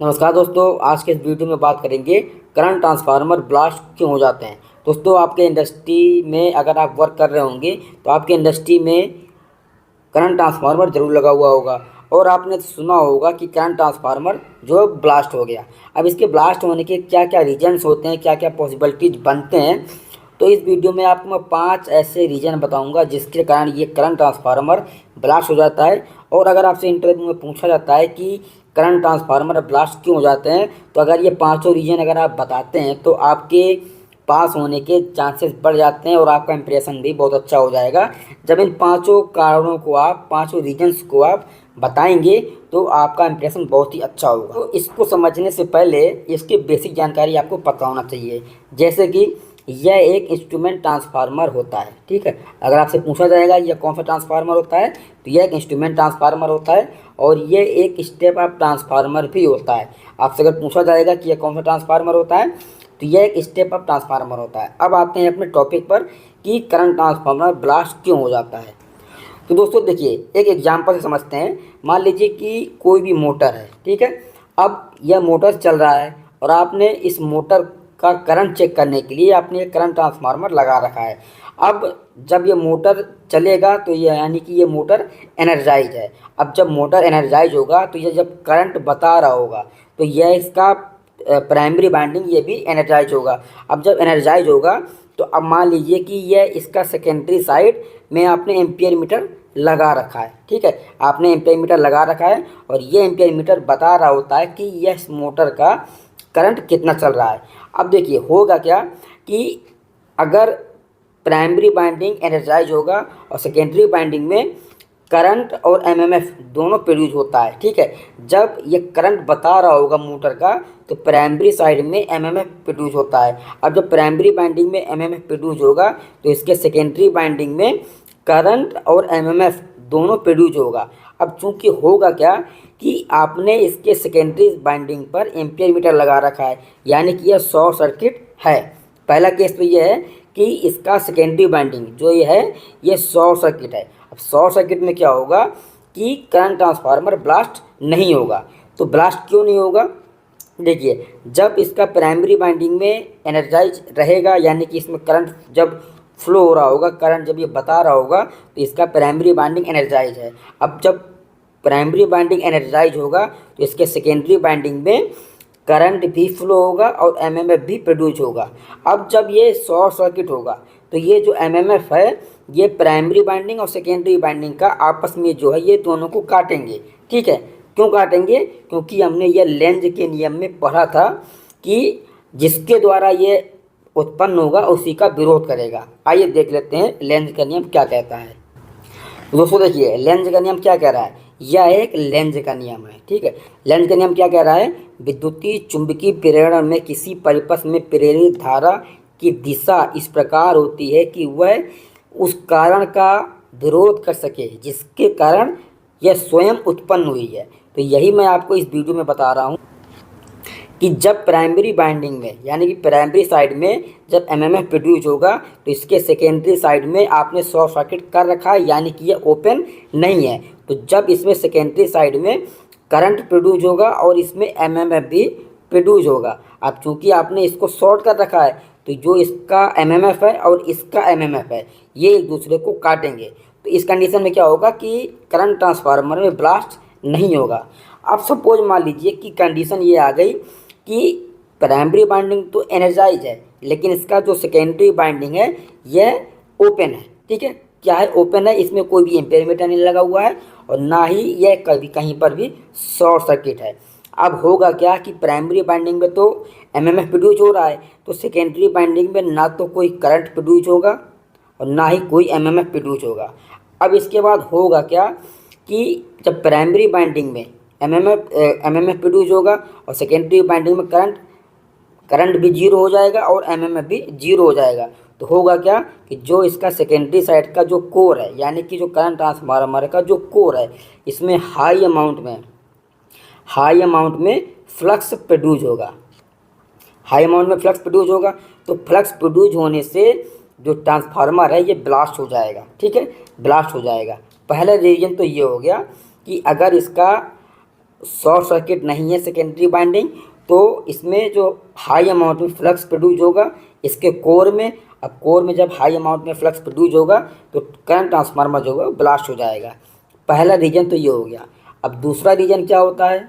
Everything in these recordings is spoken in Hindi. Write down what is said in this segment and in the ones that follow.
नमस्कार दोस्तों, आज के इस वीडियो में बात करेंगे करंट ट्रांसफार्मर ब्लास्ट क्यों हो जाते हैं। दोस्तों, आपके इंडस्ट्री में अगर आप वर्क कर रहे होंगे तो आपके इंडस्ट्री में करंट ट्रांसफार्मर ज़रूर लगा हुआ होगा और आपने सुना होगा कि करंट ट्रांसफार्मर जो ब्लास्ट हो गया। अब इसके ब्लास्ट होने के क्या क्या रीजन्स होते हैं, क्या क्या पॉसिबिलिटीज बनते हैं, तो इस वीडियो में आपको मैं 5 ऐसे रीजन बताऊंगा जिसके कारण ये करंट ट्रांसफार्मर ब्लास्ट हो जाता है। और अगर आपसे इंटरव्यू में पूछा जाता है कि करंट ट्रांसफार्मर ब्लास्ट क्यों हो जाते हैं, तो अगर ये पाँचों रीजन अगर आप बताते हैं तो आपके पास होने के चांसेस बढ़ जाते हैं और आपका इंप्रेशन भी बहुत अच्छा हो जाएगा। जब इन पांचों कारणों को आप पांचों रीजन्स को आप बताएंगे तो आपका इंप्रेशन बहुत ही अच्छा होगा। तो इसको समझने से पहले इसकी बेसिक जानकारी आपको पता होना चाहिए, जैसे कि यह एक इंस्ट्रूमेंट ट्रांसफार्मर होता है। ठीक है, अगर आपसे पूछा जाएगा यह कौन सा ट्रांसफार्मर होता है, तो यह एक इंस्ट्रूमेंट ट्रांसफार्मर होता है और यह एक स्टेप अप ट्रांसफार्मर भी होता है। आपसे अगर पूछा जाएगा कि यह कौन सा ट्रांसफार्मर होता है, तो यह एक स्टेप अप ट्रांसफार्मर होता है। अब आते हैं अपने टॉपिक पर कि करंट ट्रांसफार्मर ब्लास्ट क्यों हो जाता है। तो दोस्तों देखिए, एक एग्जांपल से समझते हैं। मान लीजिए कि कोई भी मोटर है, ठीक है। अब यह मोटर चल रहा है और आपने इस मोटर का करंट चेक करने के लिए आपने एक करंट ट्रांसफार्मर लगा रखा है। अब जब ये मोटर चलेगा तो ये यानी कि ये मोटर एनर्जाइज है। अब जब मोटर एनर्जाइज होगा तो ये जब करंट बता रहा होगा तो यह इसका प्राइमरी वाइंडिंग ये भी एनर्जाइज होगा। अब जब एनर्जाइज होगा तो अब मान लीजिए कि यह इसका सेकेंडरी साइड में आपने एम्पियर मीटर लगा रखा है। ठीक है, आपने एम्पियर मीटर लगा रखा है और ये एम्पियर मीटर बता रहा होता है कि यह मोटर का करंट कितना चल रहा है। अब देखिए होगा क्या कि अगर प्राइमरी वाइंडिंग एनर्जाइज होगा और सेकेंडरी वाइंडिंग में करंट और एमएमएफ दोनों प्रोड्यूस होता है। ठीक है, जब ये करंट बता रहा होगा मोटर का तो प्राइमरी साइड में एमएमएफ प्रोड्यूस होता है। अब जब प्राइमरी वाइंडिंग में एमएमएफ प्रोड्यूस होगा तो इसके सेकेंडरी वाइंडिंग में करंट और एमएमएफ दोनों प्रोड्यूस होगा। अब चूंकि होगा क्या कि आपने इसके सेकेंडरी वाइंडिंग पर एम्पियर मीटर लगा रखा है, यानी कि यह शॉर्ट सर्किट है। पहला केस तो यह है कि इसका सेकेंडरी वाइंडिंग जो ये है ये शॉर्ट सर्किट है। अब शॉर्ट सर्किट में क्या होगा कि करंट ट्रांसफार्मर ब्लास्ट नहीं होगा। तो ब्लास्ट क्यों नहीं होगा, देखिए जब इसका प्राइमरी वाइंडिंग में एनर्जाइज रहेगा, यानी कि इसमें करंट जब फ्लो हो रहा होगा, करंट जब ये बता रहा होगा तो इसका प्राइमरी वाइंडिंग एनर्जाइज है। अब जब प्राइमरी वाइंडिंग एनर्जाइज होगा तो इसके सेकेंडरी वाइंडिंग में करंट भी फ्लो होगा और एमएमएफ भी प्रोड्यूस होगा। अब जब ये शॉर्ट सर्किट होगा तो ये जो एमएमएफ है ये प्राइमरी वाइंडिंग और सेकेंडरी वाइंडिंग का आपस में जो है ये दोनों को काटेंगे। ठीक है, क्यों काटेंगे, क्योंकि हमने ये लेंज के नियम में पढ़ा था कि जिसके द्वारा ये उत्पन्न होगा उसी का विरोध करेगा। आइए देख लेते हैं लेंज का नियम क्या कहता है। दोस्तों देखिए, लेंज का नियम क्या कह रहा है, यह एक लेंज का नियम है। ठीक है, लेंज का नियम क्या कह रहा है, विद्युतीय चुंबकीय प्रेरण में किसी परिपथ में प्रेरित धारा की दिशा इस प्रकार होती है कि वह उस कारण का विरोध कर सके जिसके कारण यह स्वयं उत्पन्न हुई है। तो यही मैं आपको इस वीडियो में बता रहा हूँ कि जब प्राइमरी वाइंडिंग में यानी कि प्राइमरी साइड में जब एमएमएफ प्रोड्यूस होगा तो इसके सेकेंडरी साइड में आपने शॉर्ट सर्किट कर रखा है, यानी कि ये ओपन नहीं है। तो जब इसमें सेकेंडरी साइड में करंट प्रोड्यूस होगा और इसमें एमएमएफ भी प्रोड्यूस होगा। अब चूंकि आपने इसको शॉर्ट कर रखा है तो जो इसका एमएमएफ है और इसका एमएमएफ है ये एक दूसरे को काटेंगे। तो इस कंडीशन में क्या होगा कि करंट ट्रांसफार्मर में ब्लास्ट नहीं होगा। अब सपोज मान लीजिए कि कंडीशन ये आ गई कि प्राइमरी वाइंडिंग तो एनर्जाइज है लेकिन इसका जो सेकेंडरी वाइंडिंग है यह ओपन है। ठीक है, क्या है, ओपन है, इसमें कोई भी एम्पियर मीटर नहीं लगा हुआ है और ना ही यह कभी कहीं पर भी शॉर्ट सर्किट है। अब होगा क्या कि प्राइमरी वाइंडिंग में तो एमएमएफ प्रोड्यूस हो रहा है तो सेकेंडरी वाइंडिंग में ना तो कोई करंट प्रोड्यूस होगा और ना ही कोई एमएमएफ प्रोड्यूस होगा। अब इसके बाद होगा क्या कि जब प्राइमरी वाइंडिंग में एमएमएफ प्रोड्यूस होगा और सेकेंडरी वाइंडिंग में करंट भी जीरो हो जाएगा और एमएमएफ भी जीरो हो जाएगा। तो होगा क्या कि जो इसका सेकेंडरी साइड का जो कोर है, यानी कि जो करंट ट्रांसफार्मर का जो कोर है, इसमें हाई अमाउंट में फ्लक्स प्रोड्यूस होगा। हाई अमाउंट में फ्लक्स प्रोड्यूस होगा तो फ्लक्स प्रोड्यूस होने से जो ट्रांसफार्मर है ये ब्लास्ट हो जाएगा। ठीक है, ब्लास्ट हो जाएगा। पहला रीजन तो ये हो गया कि अगर इसका शॉर्ट सर्किट नहीं है सेकेंडरी वाइंडिंग, तो इसमें जो हाई अमाउंट में फ्लक्स प्रोड्यूस होगा इसके कोर में। अब कोर में जब हाई अमाउंट में फ्लक्स प्रोड्यूस होगा तो करंट ट्रांसफार्मर जो होगा ब्लास्ट हो जाएगा। पहला रीजन तो ये हो गया। अब दूसरा रीजन क्या होता है?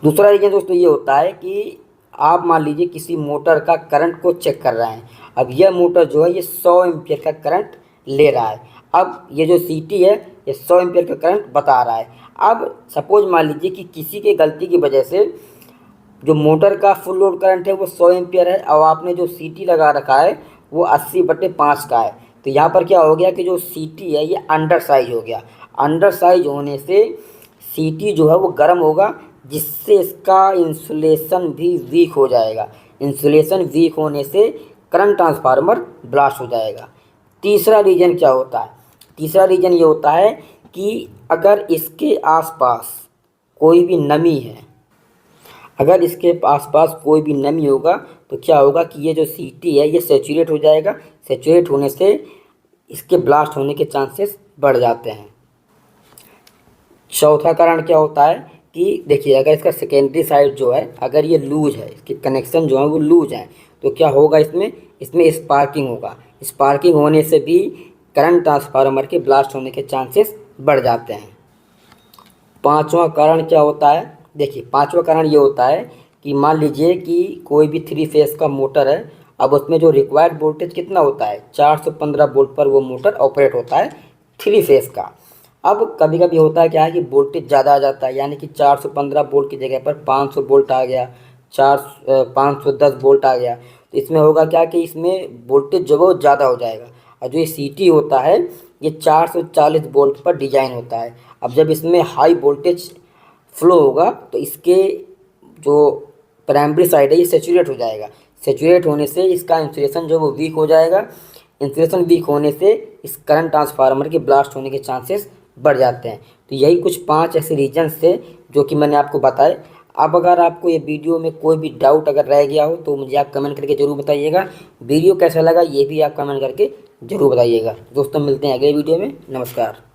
दूसरा रीजन दोस्तों ये होता है कि आप मान लीजिए किसी मोटर का करंट को चेक कर रहे हैं। अब यह मोटर जो है ये 100 एम्पियर का करंट ले रहा है। अब ये जो सीटी है ये 100 एम्पियर का करंट बता रहा है। अब सपोज मान लीजिए कि किसी के गलती की वजह से जो मोटर का फुल लोड करंट है वो 100 एम्पियर है और आपने जो सीटी लगा रखा है वो 80/5 का है। तो यहाँ पर क्या हो गया कि जो सीटी है ये अंडर साइज हो गया। अंडर साइज होने से सीटी जो है वो गर्म होगा, जिससे इसका इंसुलेशन भी वीक हो जाएगा। इंसुलेशन वीक होने से करंट ट्रांसफार्मर ब्लास्ट हो जाएगा। तीसरा रीजन क्या होता है? तीसरा रीजन ये होता है कि अगर इसके आसपास कोई भी नमी है, अगर इसके आसपास कोई भी नमी होगा तो क्या होगा कि ये जो सीटी है ये सैचुरेट हो जाएगा। सैचुरेट होने से इसके ब्लास्ट होने के चांसेस बढ़ जाते हैं। चौथा कारण क्या होता है कि देखिए, अगर इसका सेकेंडरी साइड जो है अगर ये लूज है, इसके कनेक्शन जो है वो लूज हैं, तो क्या होगा इसमें स्पार्किंग होगा। स्पार्किंग होने से भी करंट ट्रांसफार्मर के ब्लास्ट होने के चांसेस बढ़ जाते हैं। पांचवा कारण क्या होता है? देखिए, पांचवा कारण ये होता है कि मान लीजिए कि कोई भी 3 फेस का मोटर है। अब उसमें जो रिक्वायर्ड वोल्टेज कितना होता है? 415 वोल्ट पर वो मोटर ऑपरेट होता है 3 फेस का। अब कभी कभी होता है क्या है कि वोल्टेज ज़्यादा आ जाता है, यानी कि 415 वोल्ट की जगह पर 500 वोल्ट आ गया, 510 वोल्ट आ गया। तो इसमें होगा क्या कि इसमें वोल्टेज जो है वो ज़्यादा हो जाएगा। और जो ये सीटी होता है ये 440 वोल्ट पर डिजाइन होता है। अब जब इसमें हाई वोल्टेज फ्लो होगा तो इसके जो प्राइमरी साइड है ये सेचुरेट हो जाएगा। सेचुरेट होने से इसका इंसुलेशन जो वो वीक हो जाएगा। इंसुलेशन वीक होने से इस करंट ट्रांसफार्मर के ब्लास्ट होने के चांसेस बढ़ जाते हैं। तो यही कुछ 5 ऐसे रीजन्स थे जो कि मैंने आपको बताए। अब अगर आपको ये वीडियो में कोई भी डाउट अगर रह गया हो तो मुझे आप कमेंट करके ज़रूर बताइएगा। वीडियो कैसा लगा ये भी आप कमेंट करके ज़रूर बताइएगा। दोस्तों, मिलते हैं अगले वीडियो में। नमस्कार।